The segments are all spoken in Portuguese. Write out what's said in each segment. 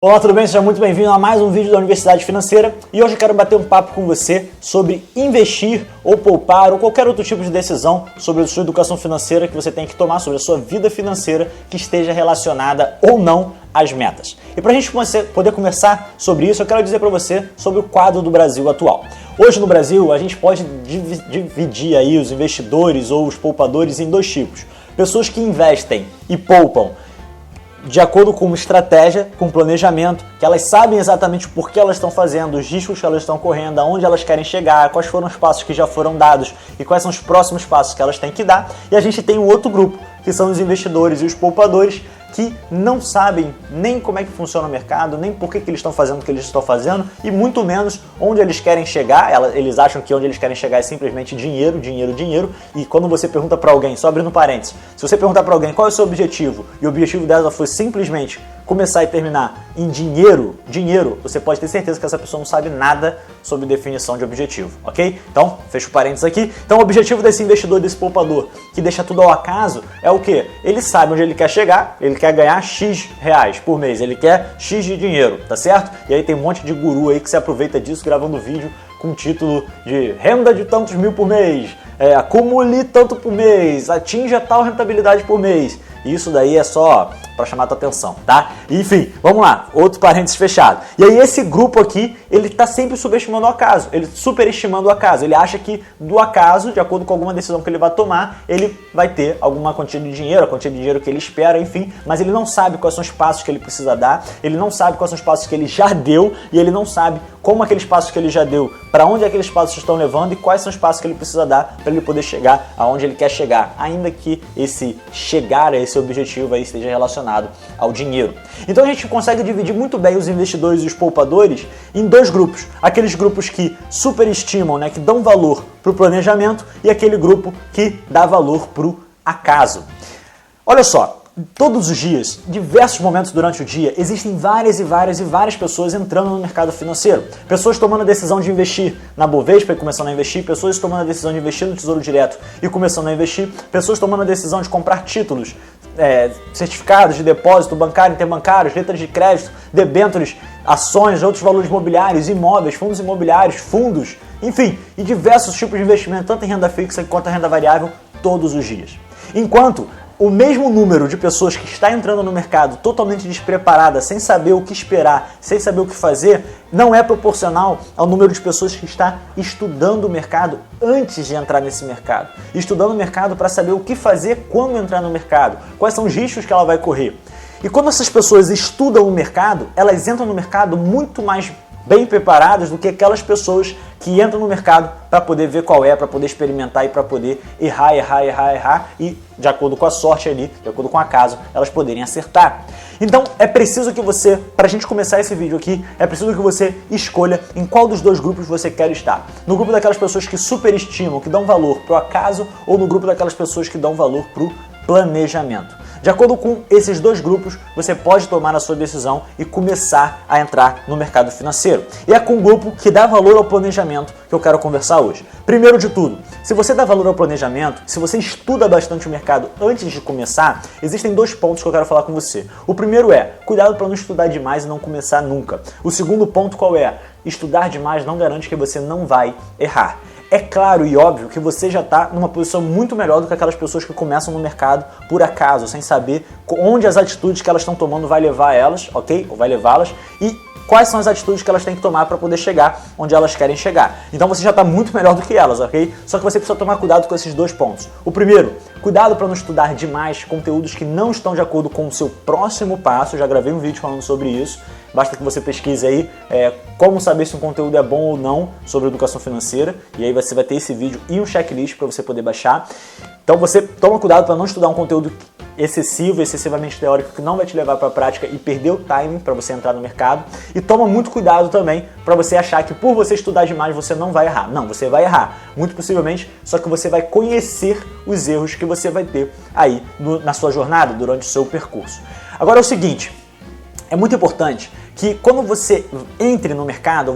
Olá, tudo bem? Seja muito bem-vindo a mais um vídeo da Universidade Financeira e hoje eu quero bater um papo com você sobre investir ou poupar ou qualquer outro tipo de decisão sobre a sua educação financeira que você tem que tomar, sobre a sua vida financeira que esteja relacionada ou não às metas. E para a gente poder conversar sobre isso, eu quero dizer para você sobre o quadro do Brasil atual. Hoje no Brasil a gente pode dividir aí os investidores ou os poupadores em dois tipos. Pessoas que investem e poupam de acordo com uma estratégia, com um planejamento, que elas sabem exatamente por que elas estão fazendo, os riscos que elas estão correndo, aonde elas querem chegar, quais foram os passos que já foram dados e quais são os próximos passos que elas têm que dar. E a gente tem um outro grupo, que são os investidores e os poupadores, que não sabem nem como é que funciona o mercado, nem por que eles estão fazendo o que eles estão fazendo e muito menos onde eles querem chegar. Eles acham que onde eles querem chegar é simplesmente dinheiro, dinheiro, dinheiro. E quando você pergunta para alguém, só abrindo parênteses, se você perguntar para alguém qual é o seu objetivo e o objetivo dela foi simplesmente começar e terminar em dinheiro, você pode ter certeza que essa pessoa não sabe nada sobre definição de objetivo, ok? Então, fecha o parênteses aqui. Então, o objetivo desse investidor, desse poupador, que deixa tudo ao acaso, é o quê? Ele sabe onde ele quer chegar, ele quer ganhar X reais por mês, ele quer X de dinheiro, tá certo? E aí tem um monte de guru aí que se aproveita disso gravando vídeo com o título de renda de tantos mil por mês, acumule tanto por mês, atinja tal rentabilidade por mês. Isso daí é só para chamar a tua atenção, tá? Enfim, vamos lá, outro parênteses fechado. E aí esse grupo aqui, ele tá sempre subestimando o acaso, ele superestimando o acaso. Ele acha que do acaso, de acordo com alguma decisão que ele vai tomar, ele vai ter alguma quantia de dinheiro, a quantia de dinheiro que ele espera, enfim, mas ele não sabe quais são os passos que ele precisa dar, ele não sabe quais são os passos que ele já deu e ele não sabe como aqueles passos que ele já deu, para onde aqueles passos estão levando e quais são os passos que ele precisa dar para ele poder chegar aonde ele quer chegar, ainda que esse chegar a esse objetivo aí esteja relacionado ao dinheiro. Então a gente consegue dividir muito bem os investidores e os poupadores em dois grupos. Aqueles grupos que superestimam, né, que dão valor para o planejamento e aquele grupo que dá valor para o acaso. Olha só, todos os dias, diversos momentos durante o dia, existem várias pessoas entrando no mercado financeiro. Pessoas tomando a decisão de investir na Bovespa e começando a investir, pessoas tomando a decisão de investir no Tesouro Direto e começando a investir, pessoas tomando a decisão de comprar títulos, certificados de depósito bancário, interbancários, letras de crédito, debêntures, ações, outros valores imobiliários, imóveis, fundos imobiliários, fundos, enfim, e diversos tipos de investimento, tanto em renda fixa quanto em renda variável, todos os dias. Enquanto o mesmo número de pessoas que está entrando no mercado totalmente despreparada, sem saber o que esperar, sem saber o que fazer, não é proporcional ao número de pessoas que está estudando o mercado antes de entrar nesse mercado. Estudando o mercado para saber o que fazer quando entrar no mercado, quais são os riscos que ela vai correr. E quando essas pessoas estudam o mercado, elas entram no mercado muito mais bem preparadas do que aquelas pessoas que entram no mercado para poder ver qual é, para poder experimentar e para poder errar e, de acordo com a sorte ali, de acordo com o acaso, elas poderem acertar. Então, é preciso que você, para a gente começar esse vídeo aqui, é preciso que você escolha em qual dos dois grupos você quer estar. No grupo daquelas pessoas que superestimam, que dão valor para o acaso, ou no grupo daquelas pessoas que dão valor para o planejamento. De acordo com esses dois grupos, você pode tomar a sua decisão e começar a entrar no mercado financeiro. E é com o grupo que dá valor ao planejamento que eu quero conversar hoje. Primeiro de tudo, se você dá valor ao planejamento, se você estuda bastante o mercado antes de começar, existem dois pontos que eu quero falar com você. O primeiro é, cuidado para não estudar demais e não começar nunca. O segundo ponto qual é? Estudar demais não garante que você não vai errar. É claro e óbvio que você já está numa posição muito melhor do que aquelas pessoas que começam no mercado por acaso, sem saber onde as atitudes que elas estão tomando vai levar elas, ok? Ou vai levá-las e quais são as atitudes que elas têm que tomar para poder chegar onde elas querem chegar. Então você já está muito melhor do que elas, ok? Só que você precisa tomar cuidado com esses dois pontos. O primeiro, cuidado para não estudar demais conteúdos que não estão de acordo com o seu próximo passo. Eu já gravei um vídeo falando sobre isso. Basta que você pesquise aí como saber se um conteúdo é bom ou não sobre educação financeira. E aí você vai ter esse vídeo e um checklist para você poder baixar. Então você toma cuidado para não estudar um conteúdo excessivamente teórico que não vai te levar para a prática e perder o timing para você entrar no mercado. E toma muito cuidado também para você achar que por você estudar demais você não vai errar. Não, você vai errar, muito possivelmente, só que você vai conhecer os erros que você vai ter aí na sua jornada, durante o seu percurso. Agora é o seguinte, é muito importante que quando você entre no mercado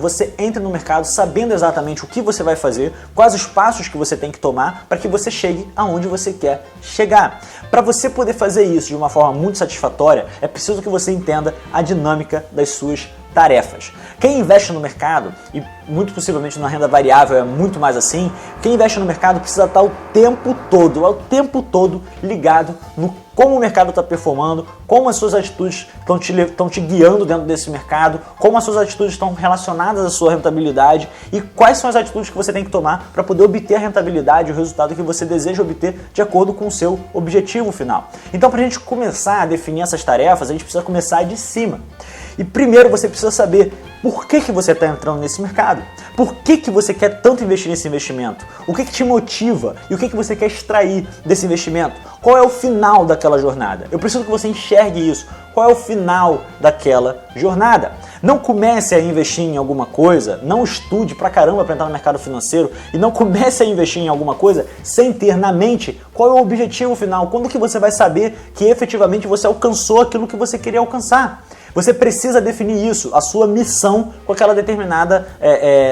sabendo exatamente o que você vai fazer, quais os passos que você tem que tomar para que você chegue aonde você quer chegar. Para você poder fazer isso de uma forma muito satisfatória, é preciso que você entenda a dinâmica das suas tarefas. Quem investe no mercado, e muito possivelmente na renda variável é muito mais assim, quem investe no mercado precisa estar o tempo todo ligado no como o mercado está performando, como as suas atitudes estão te guiando dentro desse mercado, como as suas atitudes estão relacionadas à sua rentabilidade e quais são as atitudes que você tem que tomar para poder obter a rentabilidade, o resultado que você deseja obter de acordo com o seu objetivo final. Então, para a gente começar a definir essas tarefas, a gente precisa começar de cima. E primeiro você precisa saber por que você está entrando nesse mercado. Por que você quer tanto investir nesse investimento? O que te motiva? E o que você quer extrair desse investimento? Qual é o final daquela jornada? Eu preciso que você enxergue isso. Qual é o final daquela jornada? Não comece a investir em alguma coisa, não estude pra caramba para entrar no mercado financeiro e não comece a investir em alguma coisa sem ter na mente qual é o objetivo final. Quando que você vai saber que efetivamente você alcançou aquilo que você queria alcançar? Você precisa definir isso, a sua missão com aquela determinada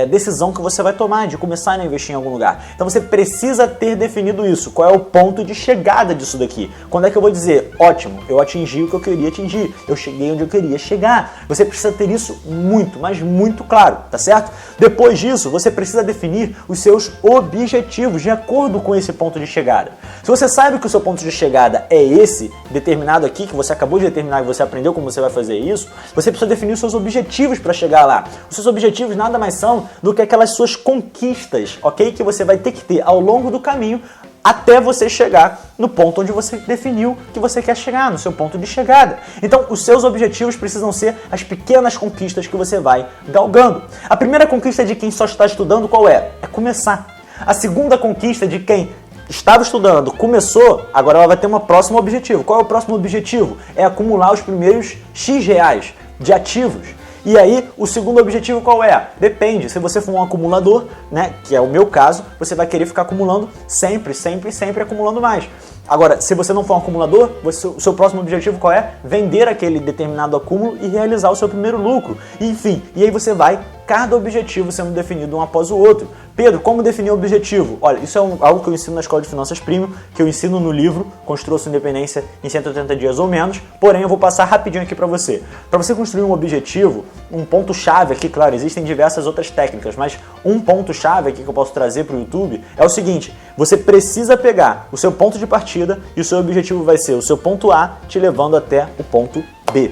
decisão que você vai tomar de começar a investir em algum lugar. Então você precisa ter definido isso, qual é o ponto de chegada disso daqui. Quando é que eu vou dizer, ótimo, eu atingi o que eu queria atingir, eu cheguei onde eu queria chegar. Você precisa ter isso muito, mas muito claro, tá certo? Depois disso, você precisa definir os seus objetivos de acordo com esse ponto de chegada. Se você sabe que o seu ponto de chegada é esse, determinado aqui, que você acabou de determinar e você aprendeu como você vai fazer isso, você precisa definir os seus objetivos para chegar lá. Os seus objetivos nada mais são do que aquelas suas conquistas, ok? Que você vai ter que ter ao longo do caminho até você chegar no ponto onde você definiu que você quer chegar, no seu ponto de chegada. Então, os seus objetivos precisam ser as pequenas conquistas que você vai galgando. A primeira conquista de quem só está estudando qual é? É começar. A segunda conquista de quem estava estudando, começou, agora ela vai ter um próximo objetivo. Qual é o próximo objetivo? É acumular os primeiros X reais de ativos. E aí, o segundo objetivo qual é? Depende. Se você for um acumulador, né, que é o meu caso, você vai querer ficar acumulando sempre acumulando mais. Agora, se você não for um acumulador, o seu próximo objetivo qual é? Vender aquele determinado acúmulo e realizar o seu primeiro lucro. Enfim, e aí você vai, cada objetivo sendo definido um após o outro. Pedro, como definir o objetivo? Olha, isso é algo que eu ensino na Escola de Finanças Premium, que eu ensino no livro Construa Sua Independência em 180 Dias ou Menos, porém eu vou passar rapidinho aqui para você. Para você construir um objetivo, um ponto-chave aqui, claro, existem diversas outras técnicas, mas um ponto-chave aqui que eu posso trazer para o YouTube é o seguinte: você precisa pegar o seu ponto de partida e o seu objetivo vai ser o seu ponto A te levando até o ponto B.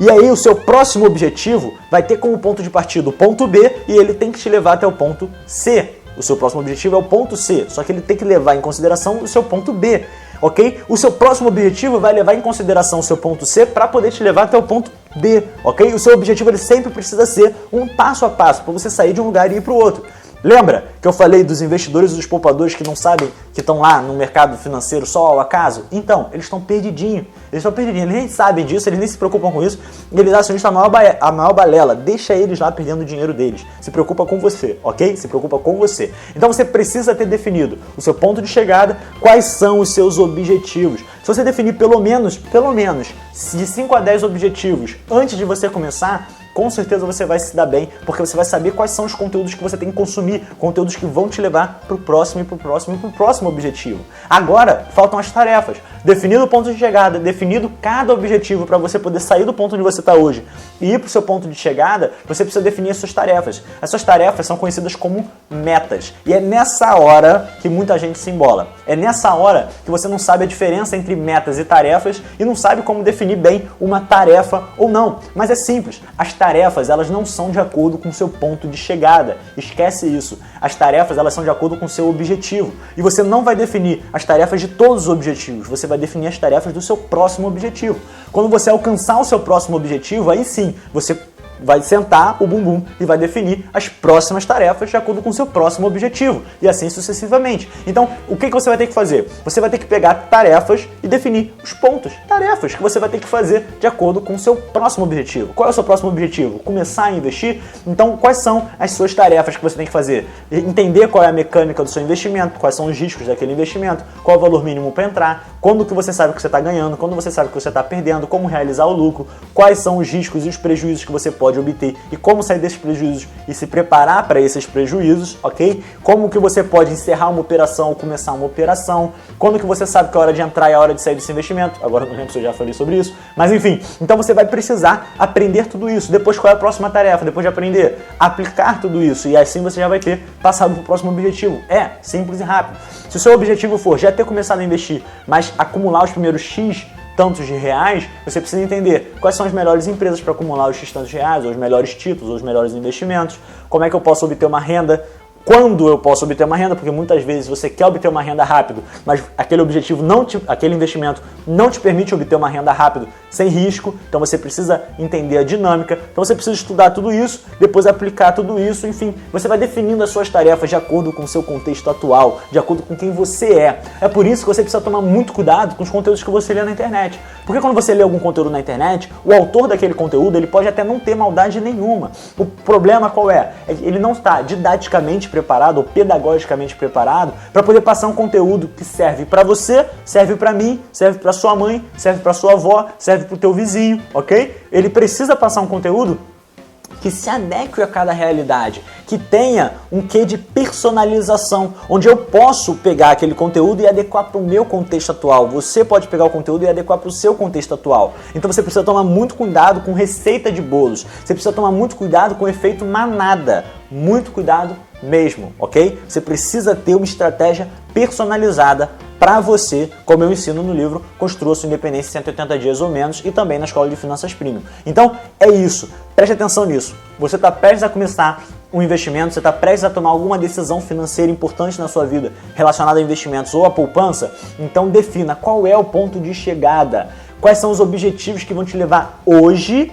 E aí o seu próximo objetivo vai ter como ponto de partida o ponto B e ele tem que te levar até o ponto C. O seu próximo objetivo é o ponto C, só que ele tem que levar em consideração o seu ponto B, ok? O seu próximo objetivo vai levar em consideração o seu ponto C para poder te levar até o ponto D, ok? O seu objetivo ele sempre precisa ser um passo a passo para você sair de um lugar e ir para o outro. Lembra que eu falei dos investidores e dos poupadores que não sabem que estão lá no mercado financeiro só ao acaso? Então, eles estão perdidinhos. Eles nem sabem disso, eles nem se preocupam com isso. Eles acham isso a maior balela. Deixa eles lá perdendo o dinheiro deles. Se preocupa com você, ok? Se preocupa com você. Então você precisa ter definido o seu ponto de chegada, quais são os seus objetivos. Se você definir pelo menos, de 5 a 10 objetivos antes de você começar, com certeza você vai se dar bem, porque você vai saber quais são os conteúdos que você tem que consumir, conteúdos que vão te levar para o próximo objetivo. Agora, faltam as tarefas. Definido o ponto de chegada, definido cada objetivo para você poder sair do ponto onde você está hoje e ir para o seu ponto de chegada, você precisa definir as suas tarefas. Essas tarefas são conhecidas como metas. E é nessa hora que muita gente se embola. É nessa hora que você não sabe a diferença entre metas e tarefas e não sabe como definir bem uma tarefa ou não. Mas é simples. As tarefas, elas não são de acordo com o seu ponto de chegada. Esquece isso. As tarefas, elas são de acordo com o seu objetivo. E você não vai definir as tarefas de todos os objetivos. Você vai definir as tarefas do seu próximo objetivo. Quando você alcançar o seu próximo objetivo, aí sim, você vai sentar o bumbum e vai definir as próximas tarefas de acordo com o seu próximo objetivo, e assim sucessivamente. Então, o que você vai ter que fazer? Você vai ter que pegar tarefas e definir os pontos, tarefas que você vai ter que fazer de acordo com o seu próximo objetivo. Qual é o seu próximo objetivo? Começar a investir? Então, quais são as suas tarefas que você tem que fazer? Entender qual é a mecânica do seu investimento, quais são os riscos daquele investimento, qual é o valor mínimo para entrar, quando que você sabe que você está ganhando, quando você sabe que você está perdendo, como realizar o lucro, quais são os riscos e os prejuízos que você pode obter e como sair desses prejuízos e se preparar para esses prejuízos, ok? Como que você pode encerrar uma operação ou começar uma operação, quando que você sabe que é a hora de entrar e a hora de sair desse investimento, agora não lembro se eu já falei sobre isso, mas enfim, então você vai precisar aprender tudo isso. Depois, qual é a próxima tarefa? Depois de aprender, aplicar tudo isso, e assim você já vai ter passado para o próximo objetivo. É simples e rápido. Se o seu objetivo for já ter começado a investir, mas acumular os primeiros X tantos de reais, você precisa entender quais são as melhores empresas para acumular os X tantos de reais, ou os melhores títulos, ou os melhores investimentos, como é que eu posso obter uma renda, quando eu posso obter uma renda, porque muitas vezes você quer obter uma renda rápido, mas aquele aquele investimento não te permite obter uma renda rápido sem risco, então você precisa entender a dinâmica, então você precisa estudar tudo isso, depois aplicar tudo isso, enfim, você vai definindo as suas tarefas de acordo com o seu contexto atual, de acordo com quem você é. É por isso que você precisa tomar muito cuidado com os conteúdos que você lê na internet, porque quando você lê algum conteúdo na internet, o autor daquele conteúdo, ele pode até não ter maldade nenhuma. O problema qual é? Ele não está didaticamente preparado ou pedagogicamente preparado para poder passar um conteúdo que serve para você, serve para mim, serve para sua mãe, serve para sua avó, serve para o teu vizinho, ok? Ele precisa passar um conteúdo que se adeque a cada realidade, que tenha um quê de personalização, onde eu posso pegar aquele conteúdo e adequar para o meu contexto atual. Você pode pegar o conteúdo e adequar para o seu contexto atual. Então você precisa tomar muito cuidado com receita de bolos. Você precisa tomar muito cuidado com o efeito manada. Muito cuidado mesmo, ok? Você precisa ter uma estratégia personalizada para você, como eu ensino no livro Construa Sua Independência em 180 Dias ou Menos e também na Escola de Finanças Premium. Então, é isso. Preste atenção nisso. Você está prestes a começar um investimento, você está prestes a tomar alguma decisão financeira importante na sua vida relacionada a investimentos ou a poupança, então defina qual é o ponto de chegada, quais são os objetivos que vão te levar hoje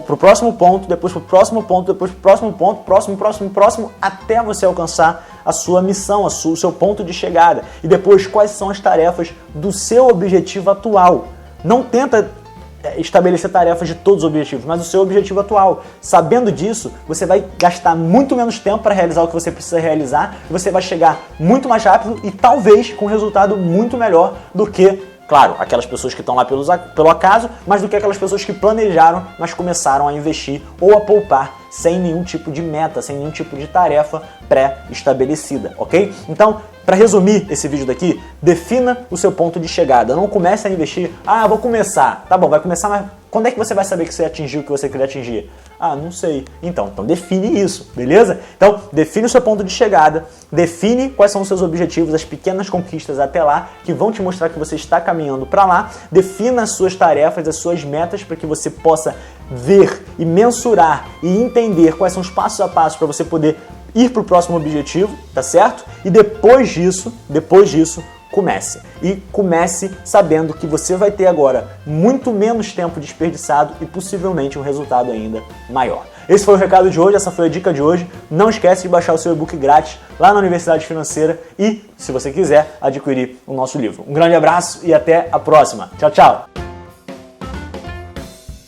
pro próximo ponto, depois pro próximo ponto, depois pro próximo ponto, próximo, até você alcançar a sua missão, o seu ponto de chegada. E depois, quais são as tarefas do seu objetivo atual. Não tenta estabelecer tarefas de todos os objetivos, mas o seu objetivo atual. Sabendo disso, você vai gastar muito menos tempo para realizar o que você precisa realizar, e você vai chegar muito mais rápido e talvez com um resultado muito melhor do que, claro, aquelas pessoas que estão lá pelo acaso, mas do que aquelas pessoas que planejaram, mas começaram a investir ou a poupar sem nenhum tipo de meta, sem nenhum tipo de tarefa pré-estabelecida, ok? Então, para resumir esse vídeo daqui, defina o seu ponto de chegada. Não comece a investir, vou começar. Tá bom, vai começar, mas quando é que você vai saber que você atingiu o que você queria atingir? Não sei. Então define isso, beleza? Então, define o seu ponto de chegada, define quais são os seus objetivos, as pequenas conquistas até lá, que vão te mostrar que você está caminhando para lá, defina as suas tarefas, as suas metas, para que você possa ver e mensurar e entender quais são os passos a passo para você poder ir para o próximo objetivo, tá certo? E depois disso, comece. E comece sabendo que você vai ter agora muito menos tempo desperdiçado e possivelmente um resultado ainda maior. Esse foi o recado de hoje, essa foi a dica de hoje. Não esquece de baixar o seu e-book grátis lá na Universidade Financeira e, se você quiser, adquirir o nosso livro. Um grande abraço e até a próxima. Tchau, tchau!